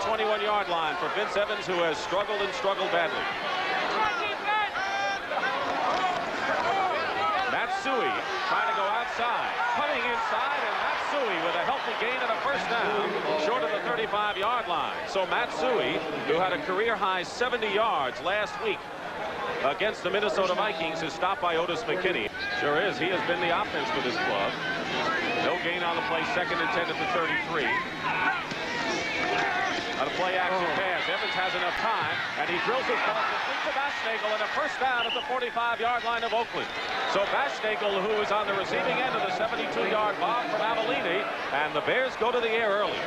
21-yard line for Vince Evans, who has struggled and struggled badly. Matsui trying to go outside, cutting inside, and Matsui with a healthy gain and a first down short of the 35-yard line. So Matsui, who had a career-high 70 yards last week against the Minnesota Vikings, is stopped by Otis McKinney. Sure is. He has been the offense for this club. No gain on the play. 2nd and 10 at the 33. On a play action pass. Evans has enough time, and he drills his ball complete to Bashnagel, and a first down at the 45-yard line of Oakland. So Bashnagel, who is on the receiving end of the 72-yard bomb from Avellini, and the Bears go to the air early.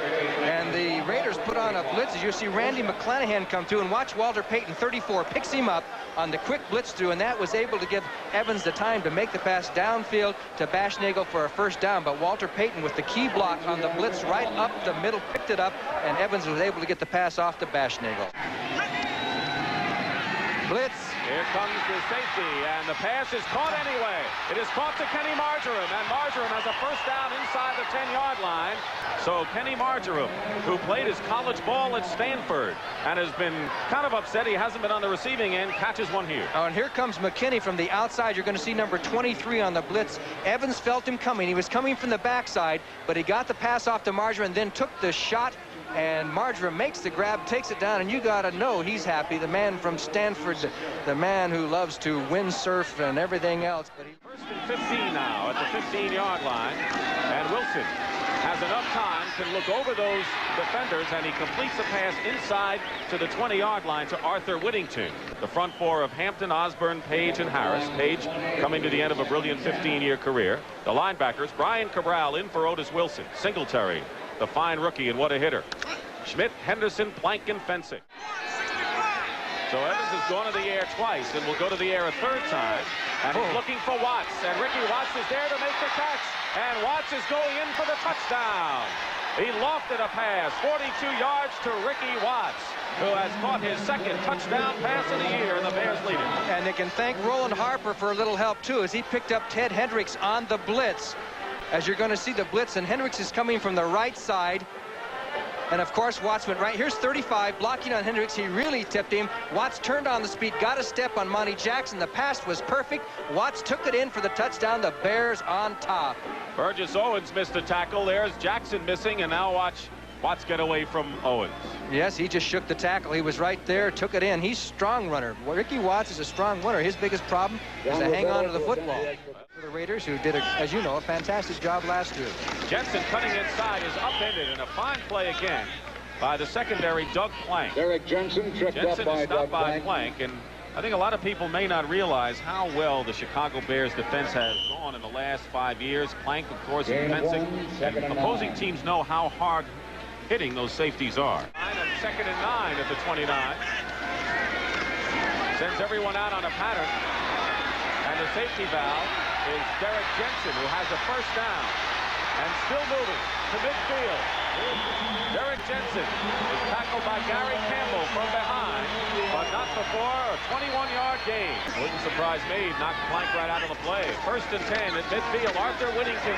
And the Raiders put on a blitz. As you see Randy McClanahan come through, and watch Walter Payton, 34, picks him up on the quick blitz through, and that was able to give Evans the time to make the pass downfield to Bashnagel for a first down. But Walter Payton, with the key block on the blitz right up the middle, picked it up, and Evans was able to get the pass off to Bashnagel. Blitz. Here comes the safety, and the pass is caught anyway. It is caught to Kenny Marjoram, and Marjoram has a first down inside the 10-yard line. So Kenny Marjoram, who played his college ball at Stanford and has been kind of upset he hasn't been on the receiving end, catches one here. Oh, and here comes McKinney from the outside. You're going to see number 23 on the blitz. Evans felt him coming. He was coming from the backside, but he got the pass off to Marjoram and then took the shot. And Marjoram makes the grab, takes it down, and you got to know he's happy. The man from Stanford, the man who loves to windsurf and everything else. But First and 15 now at the 15-yard line, and Wilson has enough time to look over those defenders, and he completes the pass inside to the 20-yard line to Arthur Whittington. The front four of Hampton, Osborne, Page, and Harris. Page coming to the end of a brilliant 15-year career. The linebackers, Brian Cabral in for Otis Wilson. Singletary, the fine rookie, and what a hitter. Schmidt, Henderson, Plank, and Fencing. So Evans has gone to the air twice and will go to the air a third time. And he's looking for Watts. And Ricky Watts is there to make the catch. And Watts is going in for the touchdown. He lofted a pass, 42 yards to Ricky Watts, who has caught his second touchdown pass of the year, and the Bears lead it. And they can thank Roland Harper for a little help, too, as he picked up Ted Hendricks on the blitz. As you're going to see the blitz, and Hendricks is coming from the right side. And of course Watts went right. Here's 35 blocking on Hendricks. He really tipped him. Watts turned on the speed, got a step on Monty Jackson. The pass was perfect. Watts took it in for the touchdown. The Bears on top. Burgess Owens missed a tackle. There's Jackson missing, and now watch Watts get away from Owens. Yes, he just shook the tackle. He was right there, took it in. He's a strong runner. Ricky Watts is a strong runner. His biggest problem is to hang on to the football. For the Raiders, who did, as you know, a fantastic job last year. Jensen cutting inside is upended, and a fine play again by the secondary Doug Plank. Derek Jensen tripped up by is stopped Doug by Plank, and I think a lot of people may not realize how well the Chicago Bears defense has gone in the last 5 years. Plank, of course, is fencing, and opposing teams know how hard hitting those safeties are. 2nd and 9 at the 29. Sends everyone out on a pattern, and the safety valve is Derek Jensen, who has a first down and still moving to midfield. Derek Jensen is tackled by Gary Campbell from behind, but not before a 21-yard gain. Wouldn't surprise me. Knocked Plank right out of the play. 1st and 10 at midfield. Arthur Whittington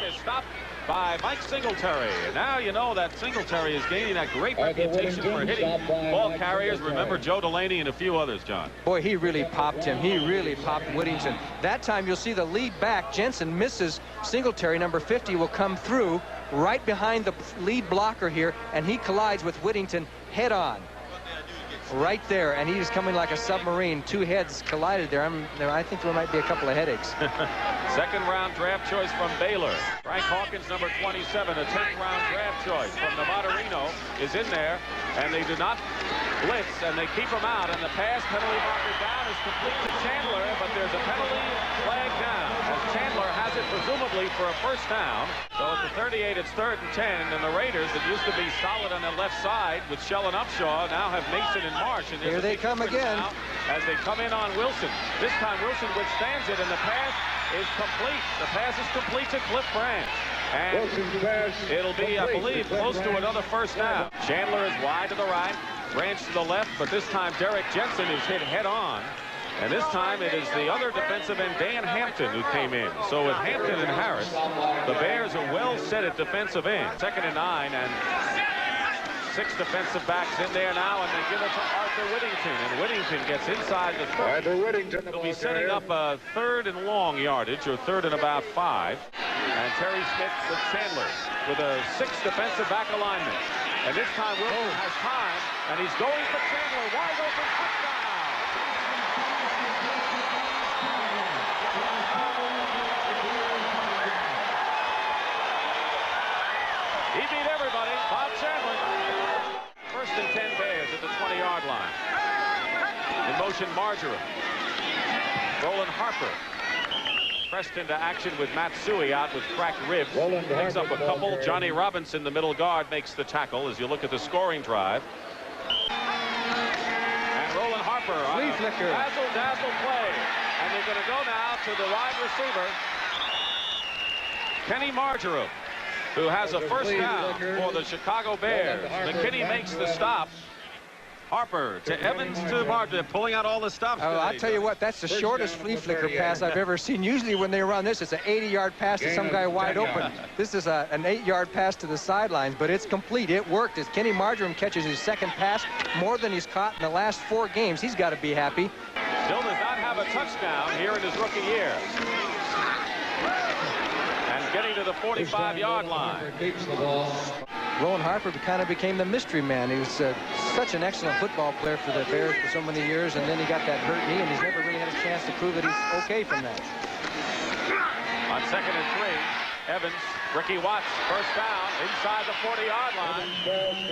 is stopped by Mike Singletary. And now you know that Singletary is gaining that great reputation for hitting ball carriers. Remember Joe Delaney and a few others, John. Boy, he really popped him. He really popped Whittington. That time you'll see the lead back. Jensen misses Singletary. Number 50 will come through right behind the lead blocker here, and he collides with Whittington head on. Right there, and he's coming like a submarine. Two heads collided there. I think there might be a couple of headaches. 2nd round draft choice from Baylor. Frank Hawkins, number 27, a 10th round draft choice from Nevada Reno, is in there, and they do not blitz, and they keep him out, and the pass penalty marker down is complete to Chandler, but there's a penalty flag down, as Chandler has it presumably for a first down. So at the 38, it's 3rd and 10, and the Raiders, that used to be solid on the left side with Shell and Upshaw, now have Mason and Marsh. And here they come again. As they come in on Wilson. This time Wilson withstands it, and the pass is complete. The pass is complete to Cliff Branch. And it'll be, I believe, close to another first down. Chandler is wide to the right, Branch to the left, but this time Derek Jensen is hit head on. And this time it is the other defensive end, Dan Hampton, who came in. So with Hampton and Harris, the Bears are well set at defensive end. 2nd and 9, and 6 defensive backs in there now, and they give it to Arthur Whittington. And Whittington gets inside the 30. Arthur Whittington, He'll be setting up a 3rd and long yardage, or 3rd and about 5. And Terry Smith with Chandler with a 6 defensive back alignment. And this time Wilson has time, and he's going for Chandler. Wide open touchdown. He beat everybody. Bob Chandler. 1st and 10 Bears at the 20-yard line. In motion, Marjoram. Roland Harper. Pressed into action with Matsui out with cracked ribs. Picks up a couple. Johnny Robinson, the middle guard, makes the tackle as you look at the scoring drive. And Roland Harper on a dazzle play. And they're going to go now to the wide receiver, Kenny Marjoram, who has a 1st down for the Chicago Bears. McKinney makes the stop. Harper to Evans to Marjoram, pulling out all the stops. Oh, I'll tell you what, that's the shortest flea flicker pass I've ever seen. Usually when they run this, it's an 80-yard pass to some guy wide open. This is an 8-yard pass to the sidelines, but it's complete. It worked as Kenny Marjoram catches his 2nd pass, more than he's caught in the last 4 games. He's got to be happy. Still does not have a touchdown here in his rookie year. And getting to the 45-yard line. Roland Harper kind of became the mystery man. He was such an excellent football player for the Bears for so many years, and then he got that hurt knee, and he's never really had a chance to prove that he's okay from that. On 2nd and 3, Evans, Ricky Watts, 1st down inside the 40-yard line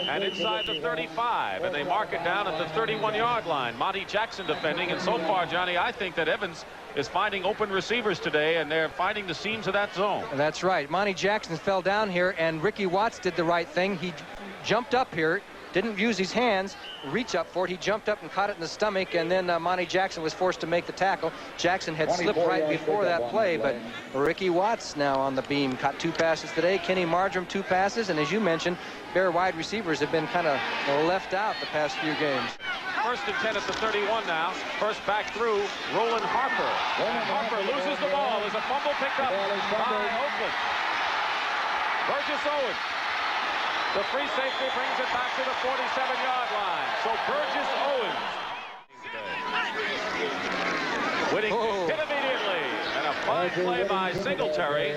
and inside the 35, and they mark it down at the 31-yard line. Monty Jackson defending, and so far, Johnny, I think that Evans is finding open receivers today, and they're finding the seams of that zone. That's right. Monty Jackson fell down here, and Ricky Watts did the right thing. He jumped up here, didn't use his hands, reach up for it. He jumped up and caught it in the stomach, and then Monty Jackson was forced to make the tackle. Jackson had slipped right before that play, but Ricky Watts now on the beam. Caught 2 passes today. Kenny Marjoram 2 passes, and as you mentioned, Bear wide receivers have been kind of left out the past few games. 1st and 10 at the 31 now. 1st back through, Roland Harper. Harper loses the ball. There's a fumble picked up by Oakland. Burgess Owens. The free safety brings it back to the 47-yard line. So Burgess Owens. Whittington hit immediately. And a fine play by Singletary.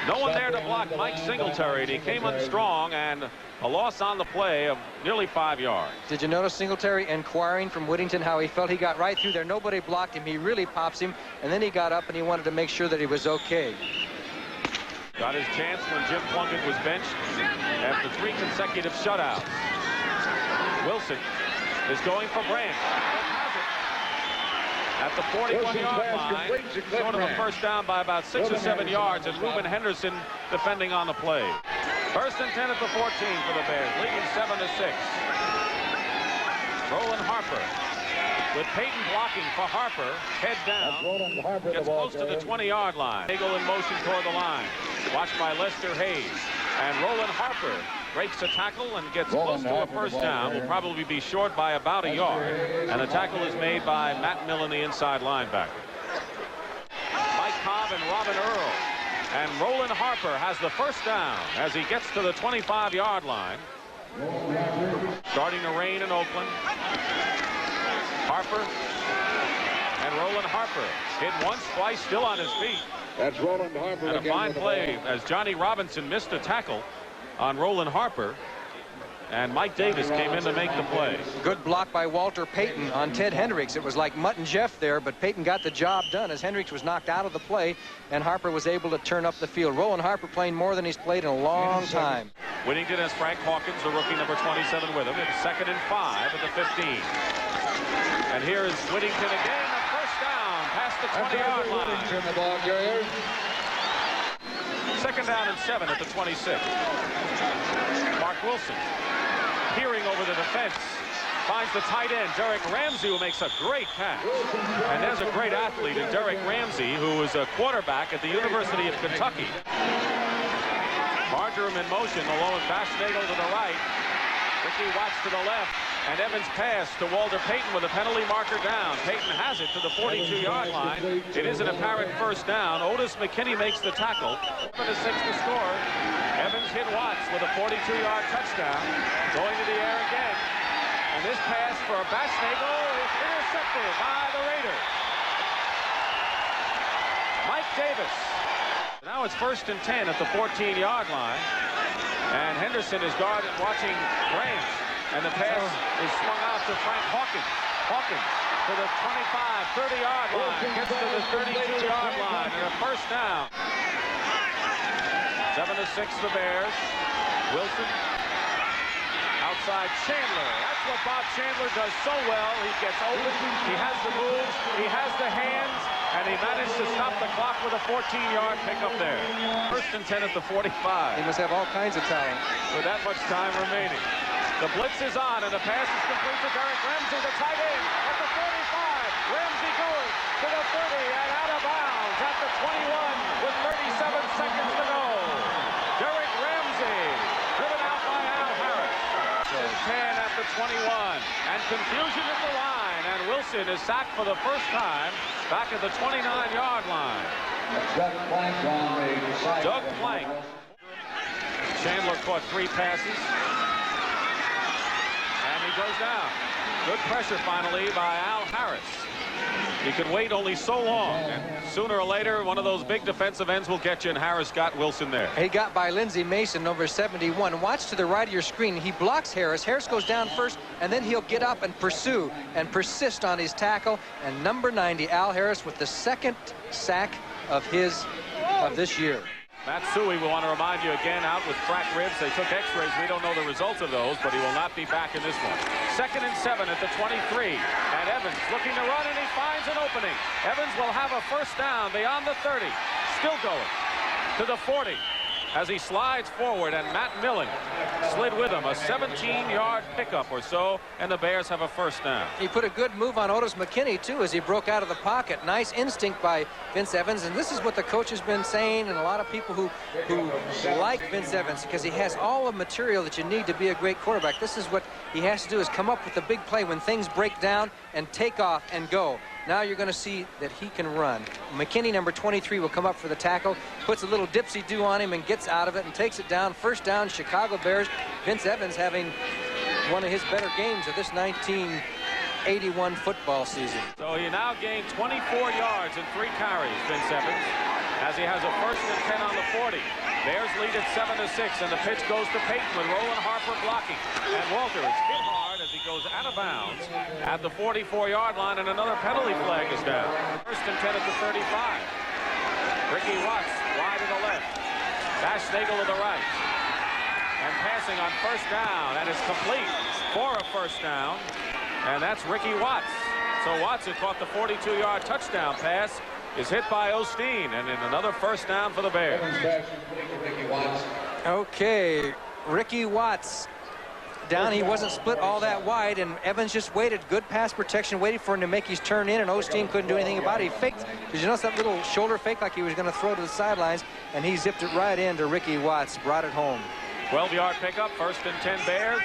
No one there to block Mike Singletary. And he came unstrong, and a loss on the play of nearly 5 yards. Did you notice Singletary inquiring from Whittington how he felt? He got right through there. Nobody blocked him. He really pops him. And then he got up and he wanted to make sure that he was okay. Got his chance when Jim Plunkett was benched after 3 consecutive shutouts. Wilson is going for Brandt. At the 41-yard line, short of a 1st down by about 6 or 7 yards, and Reuben Henderson defending on the play. 1st and 10 at the 14 for the Bears, leading 7-6. Roland Harper with Payton blocking for Harper, head down, gets close to the 20-yard line. Nagel in motion toward the line, watched by Lester Hayes. And Roland Harper breaks a tackle and gets close to a 1st down. Will probably be short by about a yard. And the tackle is made by Matt Millen, the inside linebacker. Mike Cobb and Robin Earl. And Roland Harper has the 1st down as he gets to the 25-yard line. Starting to rain in Oakland. Harper and Roland Harper hit once, twice, still on his feet. That's Roland Harper. And a fine play as Johnny Robinson missed a tackle on Roland Harper, and Mike Davis came in to make the play. Good block by Walter Payton on Ted Hendricks. It was like Mutt and Jeff there, but Payton got the job done as Hendricks was knocked out of the play, and Harper was able to turn up the field. Roland Harper playing more than he's played in a long time. Whittington has Frank Hawkins, the rookie number 27, with him. It's 2nd and 5 at the 15. And here is Whittington again, a 1st down past the 20-yard line. 2nd down and 7 at the 26. Mark Wilson peering over the defense, finds the tight end, Derek Ramsey, who makes a great catch. And there's a great athlete in Derek Ramsey, who is a quarterback at the University of Kentucky. Marjoram in motion, along with Basnagel to the right. Ricky Watts to the left. And Evans pass to Walter Payton with a penalty marker down. Payton has it to the 42-yard line. It is an apparent first down. Otis McKinney makes the tackle. 7-6 to score. Evans hit Watts with a 42-yard touchdown. Going to the air again. And this pass for Basnagel is intercepted by the Raiders. Mike Davis. Now it's 1st and 10 at the 14-yard line. And Henderson is guarded watching Graves. And the pass is swung out to Frank Hawkins. Hawkins to the 25, 30-yard line. Gets to the 32-yard line. And a first down. 7-6 the Bears. Wilson. Outside Chandler. That's what Bob Chandler does so well. He gets open. He has the moves. He has the hands. And he managed to stop the clock with a 14-yard pickup there. 1st and 10 at the 45. He must have all kinds of talent. With that much time remaining. The blitz is on, and the pass is complete to Derek Ramsey, the tight end, at the 45. Ramsey goes to the 30 and out of bounds at the 21 with 37 seconds to go. Derek Ramsey, driven out by Al Harris. 10 at the 21, and confusion at the line, and Wilson is sacked for the first time back at the 29-yard line. Doug Plank. Chandler caught 3 passes. Goes down. Good pressure finally by Al Harris. He could wait only so long, and sooner or later one of those big defensive ends will get you, and Harris got Wilson there. He got by Lindsey Mason, number 71. Watch to the right of your screen. He blocks Harris. Harris goes down first, and then he'll get up and pursue and persist on his tackle. And number 90, Al Harris, with the 2nd sack of this year. Matsui, we want to remind you again, out with cracked ribs. They took x-rays. We don't know the results of those, but he will not be back in this one. 2nd and 7 at the 23. And Evans looking to run, and he finds an opening. Evans will have a first down beyond the 30. Still going to the 40 as he slides forward, and Matt Millen slid with him. A 17-yard pickup or so, and the Bears have a first down. He put a good move on Otis McKinney, too, as he broke out of the pocket. Nice instinct by Vince Evans, and this is what the coach has been saying, and a lot of people who like Vince Evans, because he has all the material that you need to be a great quarterback. This is what he has to do, is come up with the big play when things break down and take off and go. Now you're going to see that he can run. McKinney, number 23, will come up for the tackle, puts a little dipsy-do on him and gets out of it and takes it down. First down, Chicago Bears. Vince Evans having one of his better games of this 1981 football season. So he now gained 24 yards and 3 carries, Vince Evans, as he has a 1st and 10 on the 40. Bears lead at 7-6, and the pitch goes to Payton with Roland Harper blocking. And Walter is hit hard as he goes out of bounds at the 44-yard line, and another penalty flag is down. 1st and 10 at the 35. Ricky Watts wide to the left. Basnagel to the right. And passing on first down, and it's complete for a first down. And that's Ricky Watts. So Watts, who caught the 42-yard touchdown pass, is hit by Osteen, and in another first down for the Bears. Okay, Ricky Watts down. He wasn't split all that wide, and Evans just waited. Good pass protection, waited for him to make his turn in, and Osteen couldn't do anything about it. He faked. Did you notice that little shoulder fake like he was going to throw to the sidelines, and he zipped it right into Ricky Watts, brought it home. 12-yard pickup, 1st and 10 Bears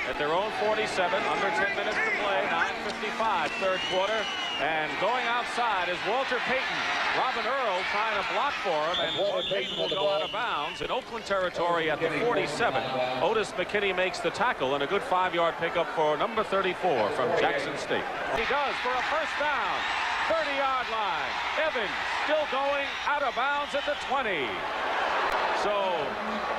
at their own 47, under 10 minutes to play, 9:55, 3rd quarter. And going outside is Walter Payton. Robin Earl trying to block for him, and Walter Payton will go out of bounds in Oakland territory at the 47. Otis McKinney makes the tackle, and a good 5-yard pickup for number 34 from Jackson State. He does for a first down, 30-yard line. Evans still going out of bounds at the 20. So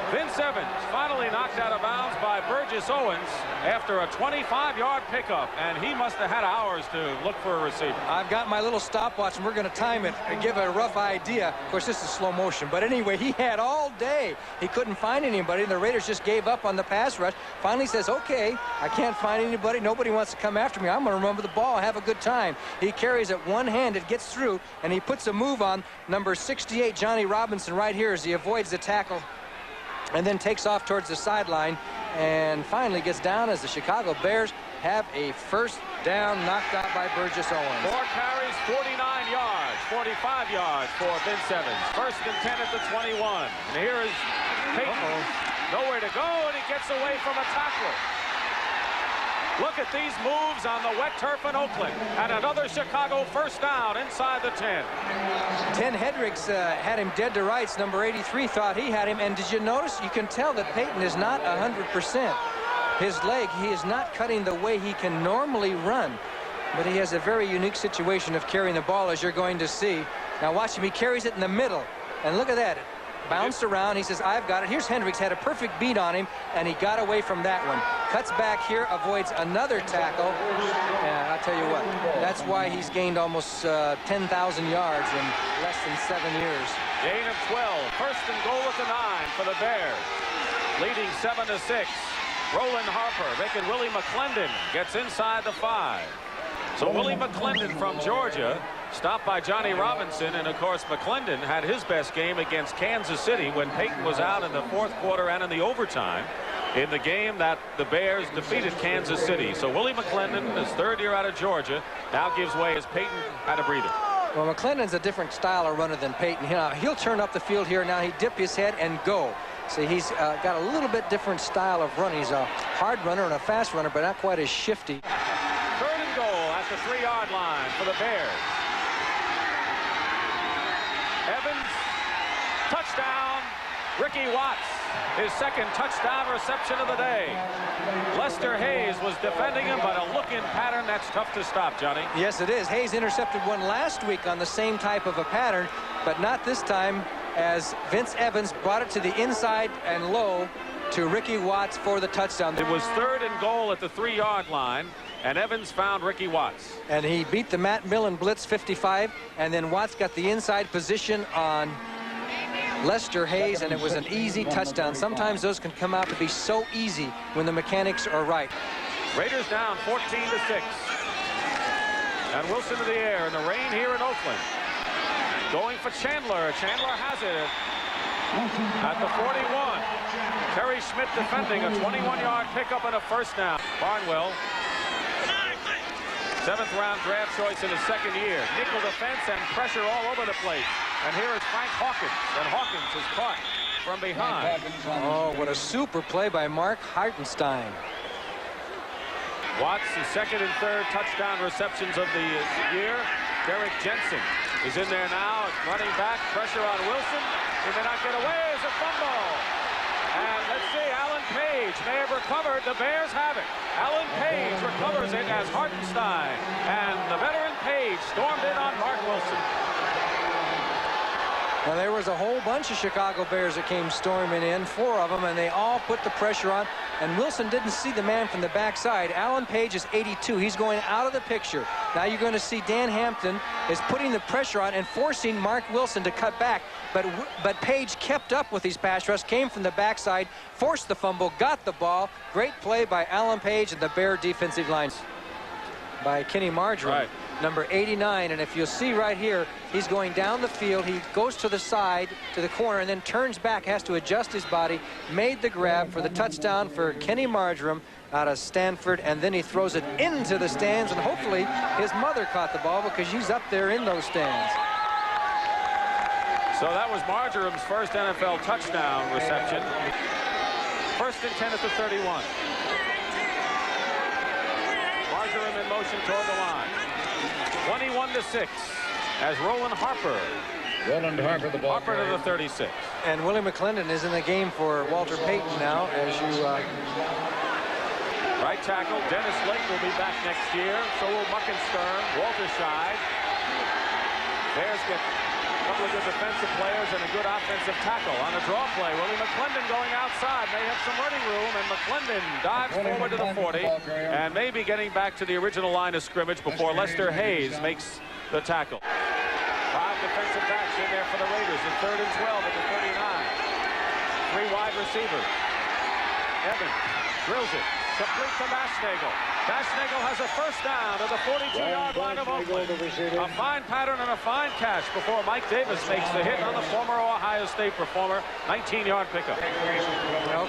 Vince Evans finally knocked out of bounds by Burgess Owens after a 25-yard pickup, and he must have had hours to look for a receiver. I've got my little stopwatch, and we're going to time it and give it a rough idea. Of course, this is slow motion, but anyway, he had all day. He couldn't find anybody, and the Raiders just gave up on the pass rush. Finally says, okay, I can't find anybody. Nobody wants to come after me. I'm going to run with the ball, have a good time. He carries it one-handed, gets through, and he puts a move on number 68, Johnny Robinson, right here as he avoids the tackle and then takes off towards the sideline and finally gets down as the Chicago Bears have a first down knocked out by Burgess Owens. 4 carries, 49 yards, 45 yards for Vince Evans. 1st and 10 at the 21. And here is Payton. Nowhere to go, and he gets away from a tackler. Look at these moves on the wet turf in Oakland. And another Chicago first down inside the 10. Hendricks had him dead to rights. Number 83 thought he had him. And did you notice? You can tell that Peyton is not 100%. His leg, he is not cutting the way he can normally run. But he has a very unique situation of carrying the ball, as you're going to see. Now watch him. He carries it in the middle. And look at that. Bounced around. He says, I've got it. Here's Hendricks, had a perfect beat on him, and he got away from that one. Cuts back here, avoids another tackle. And I'll tell you what, that's why he's gained almost 10,000 yards in less than 7 years. Gain of 12. First and goal at the 9 for the Bears. Leading 7-6. Roland Harper making Willie McClendon gets inside the 5. So Willie McClendon from Georgia, stopped by Johnny Robinson, and of course McClendon had his best game against Kansas City when Peyton was out in the 4th quarter and in the overtime in the game that the Bears defeated Kansas City. So Willie McClendon, his 3rd year out of Georgia, now gives way as Peyton had a breather. Well, McClendon's a different style of runner than Peyton. He'll turn up the field here. Now he dip his head and go. See, he's got a little bit different style of running. He's a hard runner and a fast runner, but not quite as shifty. 3rd and goal at the 3-yard line for the Bears. Evans, touchdown, Ricky Watts, his 2nd touchdown reception of the day. Lester Hayes was defending him, but a look-in pattern that's tough to stop, Johnny. Yes, it is. Hayes intercepted one last week on the same type of a pattern, but not this time, as Vince Evans brought it to the inside and low to Ricky Watts for the touchdown. It was 3rd and goal at the 3-yard line, and Evans found Ricky Watts. And he beat the Matt Millen blitz 55, and then Watts got the inside position on Lester Hayes, and it was an easy touchdown. Sometimes those can come out to be so easy when the mechanics are right. Raiders down 14-6. And Wilson to the air in the rain here in Oakland. Going for Chandler. Chandler has it at the 41. Terry Schmidt defending a 21-yard pickup and a first down. Barnwell, 7th-round draft choice in his 2nd year. Nickel defense and pressure all over the place. And here is Frank Hawkins, and Hawkins is caught from behind. Oh, what a super play by Mark Hartenstein. Watts, his 2nd and 3rd touchdown receptions of the year. Derek Jensen is in there now, running back, pressure on Wilson. He may not get away as a fumble. And let's see, Alan Page may have recovered. The Bears have it. Alan Page recovers it as Hartenstein. And the veteran Page stormed in on Mark Wilson. Now, there was a whole bunch of Chicago Bears that came storming in, 4 of them, and they all put the pressure on. And Wilson didn't see the man from the backside. Alan Page is 82. He's going out of the picture. Now you're going to see Dan Hampton is putting the pressure on and forcing Mark Wilson to cut back. But Page kept up with his pass rush, came from the backside, forced the fumble, got the ball. Great play by Alan Page and the Bear defensive line by Kenny Marjoram. Right. Number 89, and if you'll see right here, he's going down the field. He goes to the side, to the corner, and then turns back, has to adjust his body, made the grab for the touchdown for Kenny Marjoram out of Stanford, and then he throws it into the stands, and hopefully his mother caught the ball because she's up there in those stands. So that was Marjoram's first NFL touchdown reception. 1st and 10 at the 31. Marjoram in motion toward the line. 21-6 as Roland Harper. Roland Harper, the ball. Harper to the 36. And Willie McClendon is in the game for Walter Payton now, as you... Right tackle, Dennis Lake will be back next year. So will Muckenstern, Walter Scheid. Bears get a couple of good defensive players and a good offensive tackle. On a draw play, Willie McClendon going outside. May have some running room, and McClendon dives forward to the 40 and maybe getting back to the original line of scrimmage before Lester Hayes makes the tackle. 5 defensive backs in there for the Raiders in 3rd and 12 at the 39. 3 wide receivers. Evans drills it. Complete to Bashnagel. Bashnagel has a first down to the 42-yard line of Oakland. A fine pattern and a fine catch before Mike Davis makes the hit on the former Ohio State performer. 19-yard pickup.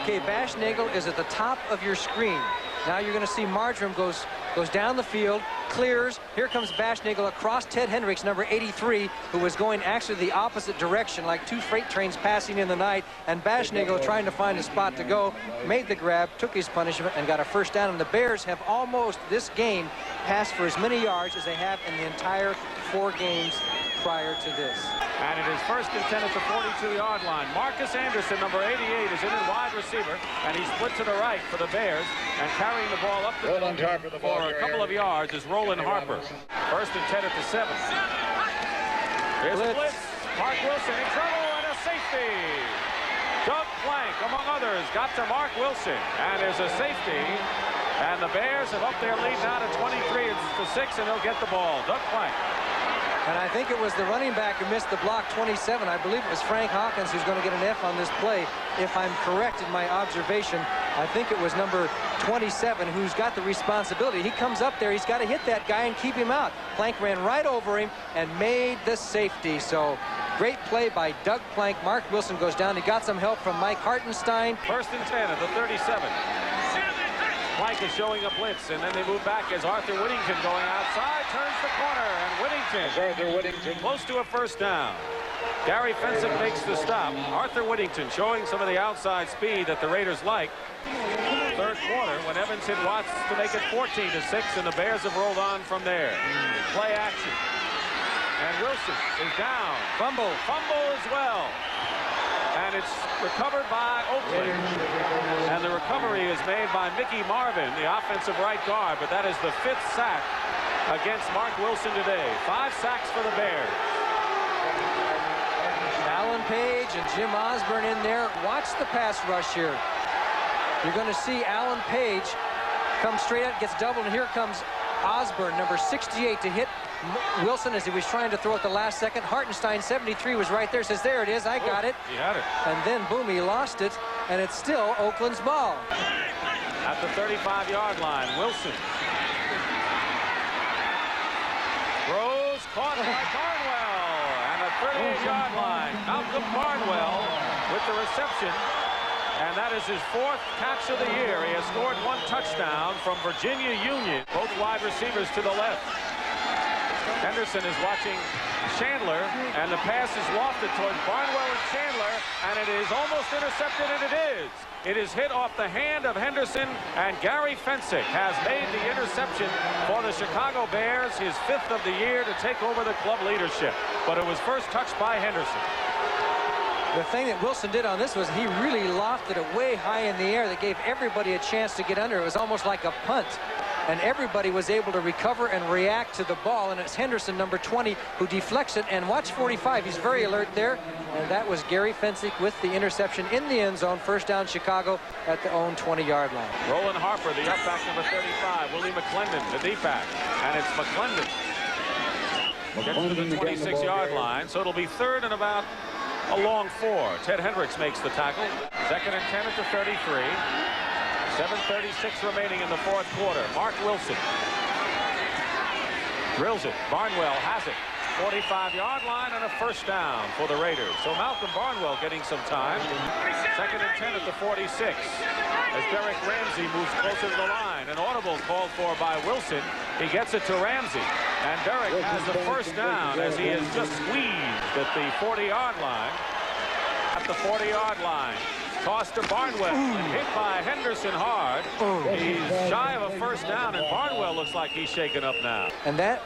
Okay, Bashnagel is at the top of your screen. Now you're going to see Marjoram goes down the field, clears. Here comes Bashnagel across Ted Hendricks, number 83, who was going actually the opposite direction, like two freight trains passing in the night. And Bashnagel, trying to find a spot to go, made the grab, took his punishment, and got a first down. And the Bears have almost, this game, passed for as many yards as they have in the entire 4 games prior to this. And it is first and 10 at the 42-yard line. Marcus Anderson, number 88, is in at wide receiver, and he split to the right for the Bears, and carrying the ball up the field for a couple of yards is Roland Harper. First and 10 at the 7. Here's a blitz. Mark Wilson in trouble, and a safety. Doug Plank, among others, got to Mark Wilson, and there's a safety. And the Bears have upped their lead now to 23 to 6, and they'll get the ball. Doug Plank. And I think it was the running back who missed the block, 27. I believe it was Frank Hawkins who's going to get an F on this play. If I'm correct in my observation, I think it was number 27 who's got the responsibility. He comes up there, he's got to hit that guy and keep him out. Plank ran right over him and made the safety. So great play by Doug Plank. Mark Wilson goes down. He got some help from Mike Hartenstein. First and 10 at the 37. Plank is showing a blitz, and then they move back as Arthur Whittington going outside, turns the corner, and Whittington close to a first down. Gary Fensick makes the stop. Arthur Whittington showing some of the outside speed that the Raiders like. Third quarter, when Evans hit Watts to make it 14 to 6, and the Bears have rolled on from there. Play action. And Wilson is down. Fumble as well. And it's recovered by Oakland. And the recovery is made by Mickey Marvin, the offensive right guard, but that is the 5th sack against Mark Wilson today. 5 sacks for the Bears. Alan Page and Jim Osborne in there. Watch the pass rush here. You're going to see Alan Page come straight out, gets doubled, and here comes Osborne, number 68, to hit Wilson as he was trying to throw at the last second. Hartenstein, 73, was right there, says, there it is, I got it. He had it. And then, boom, he lost it, and it's still Oakland's ball. At the 35-yard line, Wilson throws, caught by Barnwell. And a 38-yard line, Malcolm Barnwell with the reception. And that is his 4th catch of the year. He has scored 1 touchdown from Virginia Union. Both wide receivers to the left. Henderson is watching Chandler, and the pass is lofted towards Barnwell and Chandler, and it is almost intercepted, and it is. It is hit off the hand of Henderson, and Gary Fensick has made the interception for the Chicago Bears, his 5th of the year, to take over the club leadership. But it was first touched by Henderson. The thing that Wilson did on this was he really lofted it way high in the air that gave everybody a chance to get under. It was almost like a punt. And everybody was able to recover and react to the ball. And it's Henderson, number 20, who deflects it. And watch 45. He's very alert there. And that was Gary Fensick with the interception in the end zone. First down, Chicago at the own 20-yard line. Roland Harper, the up back, number 35. Willie McClendon, the D-back. And it's McClendon. Gets to the 26-yard line. So it'll be 3rd and about a long 4. Ted Hendricks makes the tackle. 2nd and 10 at the 33. 7:36 remaining in the 4th quarter. Mark Wilson drills it. Barnwell has it. 45-yard line and a first down for the Raiders. So Malcolm Barnwell getting some time. 2nd and 10 at the 46. As Derek Ramsey moves closer to the line. An audible called for by Wilson. He gets it to Ramsey. And Derek has the first down as he is just squeezed at the 40-yard line. At the 40-yard line. Toss to Barnwell, hit by Henderson hard. He's shy of a first down, and Barnwell looks like he's shaken up now. And that,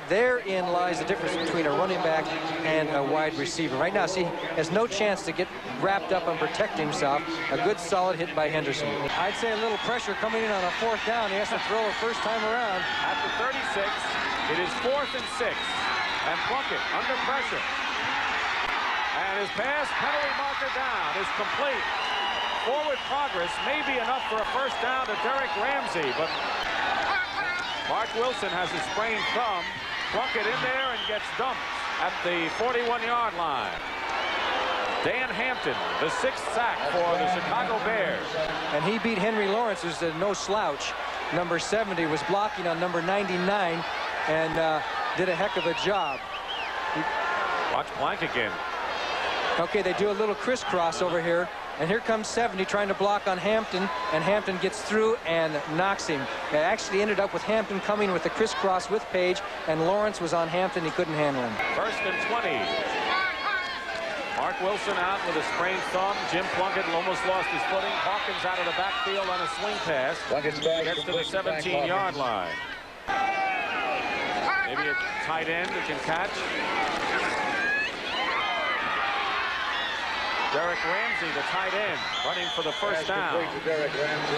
therein lies the difference between a running back and a wide receiver. Right now, see, has no chance to get wrapped up and protect himself. A good, solid hit by Henderson. I'd say a little pressure coming in on a 4th down. He has to throw a first time around. At the 36, it is 4th and 6, and Plunkett under pressure. And his pass, penalty marker down, is complete. Forward progress may be enough for a first down to Derek Ramsey, but Mark Wilson has a sprained thumb. Plunkett in there and gets dumped at the 41-yard line. Dan Hampton, the 6th sack for the Chicago Bears. And he beat Henry Lawrence, who's no slouch. Number 70 was blocking on number 99 and did a heck of a job. Watch Plank again. Okay, they do a little crisscross over here. And here comes 70 trying to block on Hampton, and Hampton gets through and knocks him. It actually ended up with Hampton coming with the crisscross with Page, and Lawrence was on Hampton. He couldn't handle him. 1st and 20. Mark Wilson out with a sprained thumb. Jim Plunkett almost lost his footing. Hawkins out of the backfield on a swing pass. Gets to the 17-yard line. Maybe a tight end that can catch. Derek Ramsey, the tight end, running for the first down.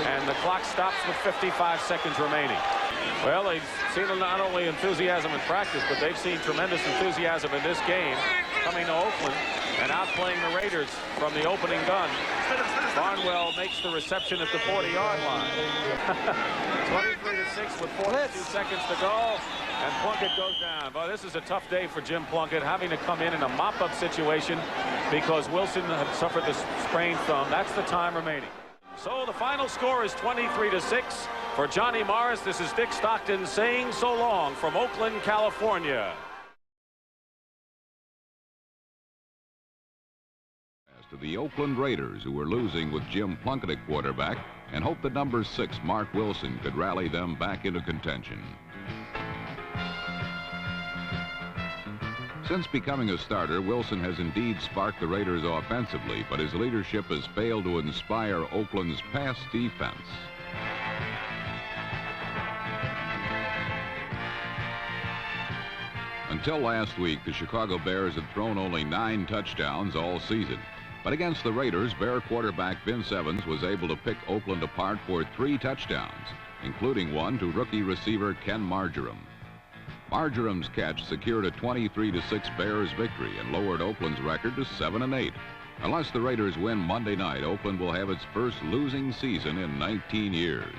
And the clock stops with 55 seconds remaining. Well, they've seen not only enthusiasm in practice, but they've seen tremendous enthusiasm in this game, coming to Oakland and outplaying the Raiders from the opening gun. Barnwell makes the reception at the 40-yard line. 23-6 with 42 seconds to go. And Plunkett goes down. Well, this is a tough day for Jim Plunkett, having to come in a mop-up situation because Wilson had suffered this sprained thumb. That's the time remaining. So the final score is 23-6 for Johnny Morris. This is Dick Stockton saying so long from Oakland, California. As to the Oakland Raiders, who were losing with Jim Plunkett at quarterback, and hope that number 6, Mark Wilson, could rally them back into contention. Since becoming a starter, Wilson has indeed sparked the Raiders offensively, but his leadership has failed to inspire Oakland's pass defense. Until last week, the Chicago Bears had thrown only 9 touchdowns all season. But against the Raiders, Bear quarterback Vince Evans was able to pick Oakland apart for 3 touchdowns, including one to rookie receiver Ken Marjoram. Marjoram's catch secured a 23-6 Bears victory and lowered Oakland's record to 7-8. Unless the Raiders win Monday night, Oakland will have its first losing season in 19 years.